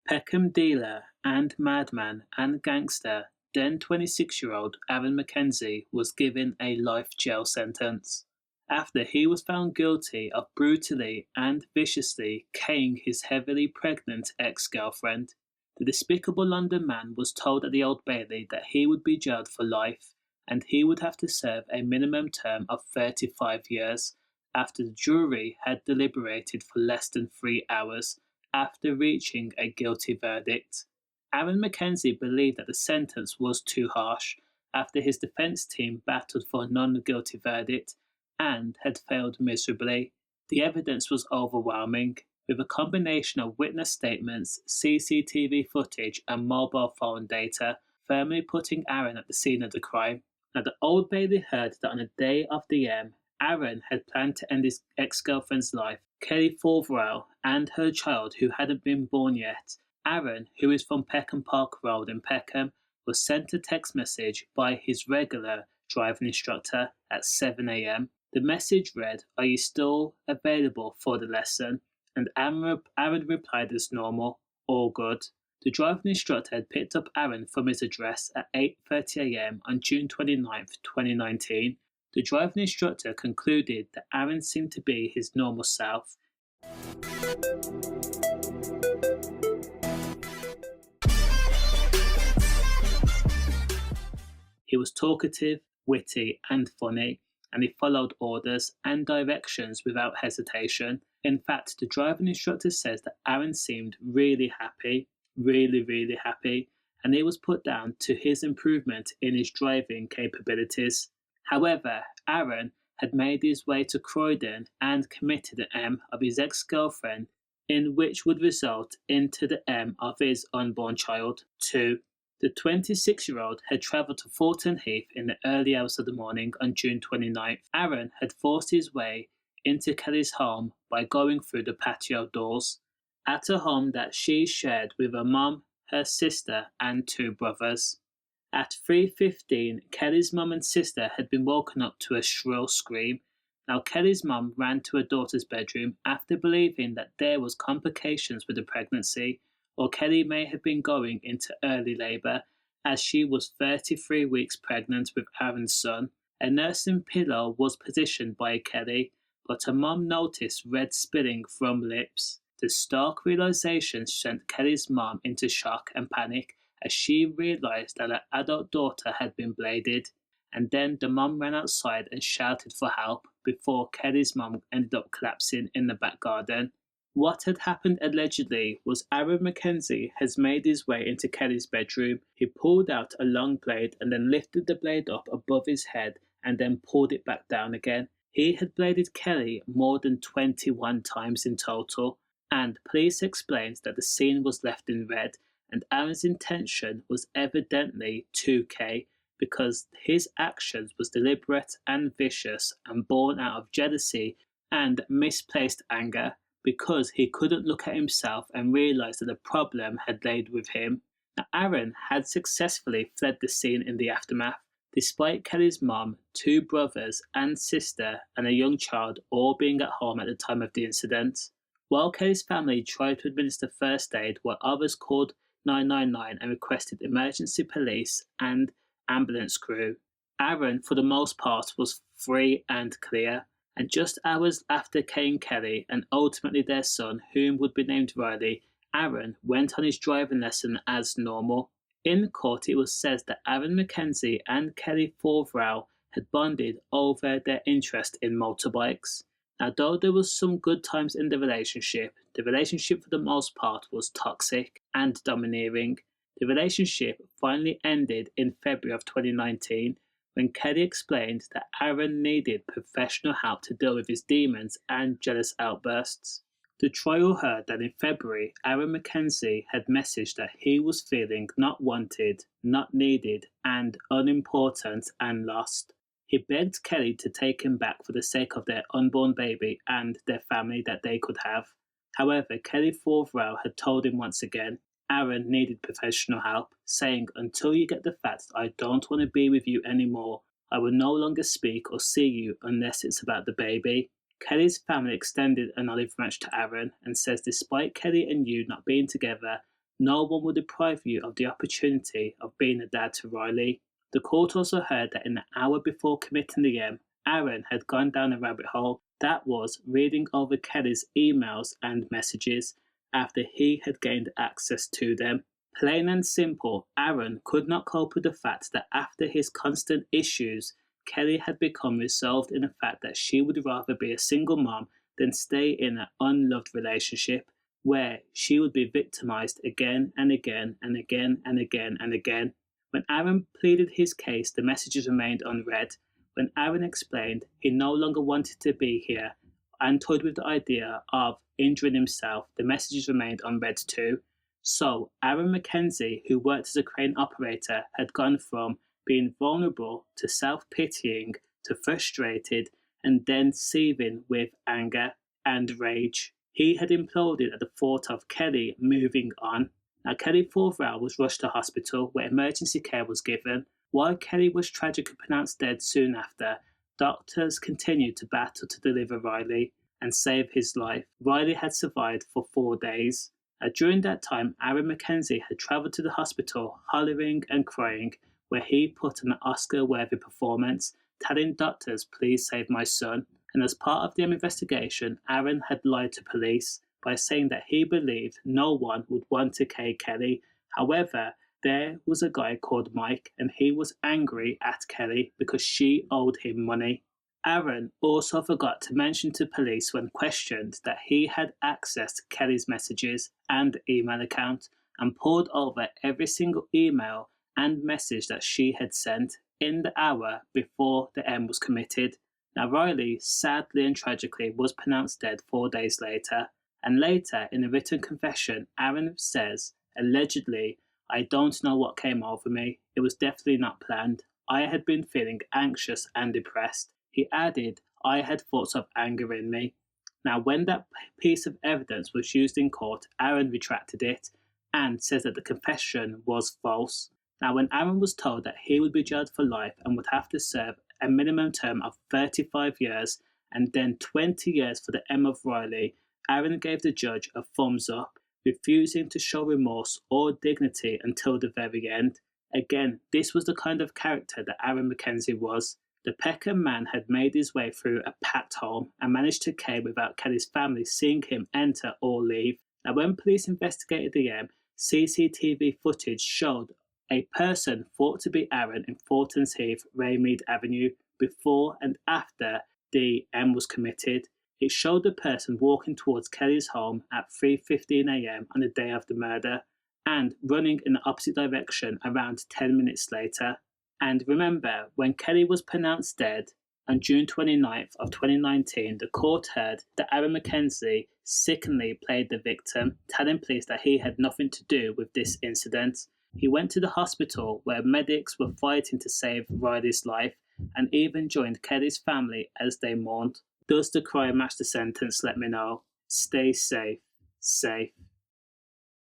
Peckham dealer and madman and gangster, then 26-year-old Aaron Mckenzie was given a life jail sentence after he was found guilty of brutally and viciously caning his heavily pregnant ex-girlfriend. The despicable London man was told at the Old Bailey that he would be jailed for life and he would have to serve a minimum term of 35 years after the jury had deliberated for less than 3 hours after reaching a guilty verdict. Aaron Mckenzie believed that the sentence was too harsh after his defense team battled for a non-guilty verdict and had failed miserably. The evidence was overwhelming, with a combination of witness statements, CCTV footage and mobile phone data firmly putting Aaron at the scene of the crime. Now, the Old Bailey heard that on the day of the Aaron had planned to end his ex-girlfriend's life, Kelly Fauvrelle, and her child who hadn't been born yet. Aaron, who is from Peckham Park Road in Peckham, was sent a text message by his regular driving instructor at 7 a.m. The message read, "Are you still available for the lesson?" And Aaron replied as normal, "All good." The driving instructor had picked up Aaron from his address at 8:30 a.m. on June 29, 2019. The driving instructor concluded that Aaron seemed to be his normal self. He was talkative, witty, and funny, and he followed orders and directions without hesitation. In fact, the driving instructor says that Aaron seemed really happy, really happy, and it was put down to his improvement in his driving capabilities. However, Aaron had made his way to Croydon and committed an M of his ex-girlfriend, in which would result into the M of his unborn child, too. The 26-year-old had travelled to Fulton Heath in the early hours of the morning on June 29th. Aaron had forced his way into Kelly's home by going through the patio doors, at a home that she shared with her mum, her sister, and 2 brothers. At 3:15, Kelly's mum and sister had been woken up to a shrill scream. Now, Kelly's mum ran to her daughter's bedroom after believing that there was complications with the pregnancy, or Kelly may have been going into early labour, as she was 33 weeks pregnant with Aaron's son. A nursing pillow was positioned by Kelly, but her mum noticed red spilling from lips. The stark realisation sent Kelly's mum into shock and panic as she realised that her adult daughter had been bladed, and then the mum ran outside and shouted for help before Kelly's mum ended up collapsing in the back garden. What had happened allegedly was Aaron Mckenzie has made his way into Kelly's bedroom. He pulled out a long blade and then lifted the blade up above his head and then pulled it back down again. He had bladed Kelly more than 21 times in total, and police explained that the scene was left in red, and Aaron's intention was evidently 2K because his actions was deliberate and vicious and born out of jealousy and misplaced anger, because he couldn't look at himself and realise that the problem had laid with him. Now, Aaron had successfully fled the scene in the aftermath, despite Kelly's mum, 2 brothers and sister and a young child all being at home at the time of the incident. While Kelly's family tried to administer first aid, while others called 999 and requested emergency police and ambulance crew, Aaron, for the most part, was free and clear. And just hours after Kay and Kelly, and ultimately their son, whom would be named Riley, Aaron went on his driving lesson as normal. In court, it was said that Aaron Mckenzie and Kelly Fauvrelle had bonded over their interest in motorbikes. Now, though there was some good times in the relationship for the most part was toxic and domineering. The relationship finally ended in February of 2019, when Kelly explained that Aaron needed professional help to deal with his demons and jealous outbursts. The trial heard that in February, Aaron Mckenzie had messaged that he was feeling not wanted, not needed, and unimportant and lost. He begged Kelly to take him back for the sake of their unborn baby and their family that they could have. However, Kelly Fauvrelle had told him once again Aaron needed professional help, saying, "Until you get the fact that I don't want to be with you anymore, I will no longer speak or see you unless it's about the baby." Kelly's family extended an olive branch to Aaron and says, "Despite Kelly and you not being together, No one will deprive you of the opportunity of being a dad to Riley. The court also heard that in the hour before committing the Aaron had gone down a rabbit hole that was reading over Kelly's emails and messages after he had gained access to them. Plain and simple, Aaron could not cope with the fact that after his constant issues, Kelly had become resolved in the fact that she would rather be a single mom than stay in an unloved relationship where she would be victimized again and again and again and again and again. When Aaron pleaded his case, the messages remained unread. When Aaron explained he no longer wanted to be here and toyed with the idea of injuring himself, the messages remained unread too. So Aaron Mckenzie, who worked as a crane operator, had gone from being vulnerable to self-pitying to frustrated and then seething with anger and rage. He had imploded at the thought of Kelly moving on. Now, Kelly Fauvrelle was rushed to hospital where emergency care was given. While Kelly was tragically pronounced dead soon after, doctors continued to battle to deliver Riley and save his life. Riley had survived for 4 days. During that time, Aaron Mckenzie had travelled to the hospital, hollering and crying, where he put on an Oscar-worthy performance, telling doctors, "Please save my son." And as part of the investigation, Aaron had lied to police by saying that he believed no one would want to kill Kelly. However, there was a guy called Mike, and he was angry at Kelly because she owed him money. Aaron also forgot to mention to police when questioned that he had access to Kelly's messages and email account and poured over every single email and message that she had sent in the hour before the M was committed. Now Riley, sadly and tragically, was pronounced dead 4 days later, and later in a written confession, Aaron says, allegedly, "I don't know what came over me. It was definitely not planned. I had been feeling anxious and depressed." He added, "I had thoughts of anger in me." Now, when that piece of evidence was used in court, Aaron retracted it and says that the confession was false. Now, when Aaron was told that he would be jailed for life and would have to serve a minimum term of 35 years and then 20 years for the M of Riley, Aaron gave the judge a thumbs up, refusing to show remorse or dignity until the very end. Again, this was the kind of character that Aaron Mckenzie was. The Peckham man had made his way through a packed home and managed to kill without Kelly's family seeing him enter or leave. Now, when police investigated the M, CCTV footage showed a person thought to be Aaron in Fulton's Heath, Raymead Avenue, before and after the M was committed. It showed the person walking towards Kelly's home at 3:15 a.m. on the day of the murder and running in the opposite direction around 10 minutes later. And remember, when Kelly was pronounced dead on June 29th of 2019, the court heard that Aaron Mckenzie sickeningly played the victim, telling police that he had nothing to do with this incident. He went to the hospital where medics were fighting to save Riley's life and even joined Kelly's family as they mourned. Does the crime match the sentence? Let me know. Stay safe. Safe.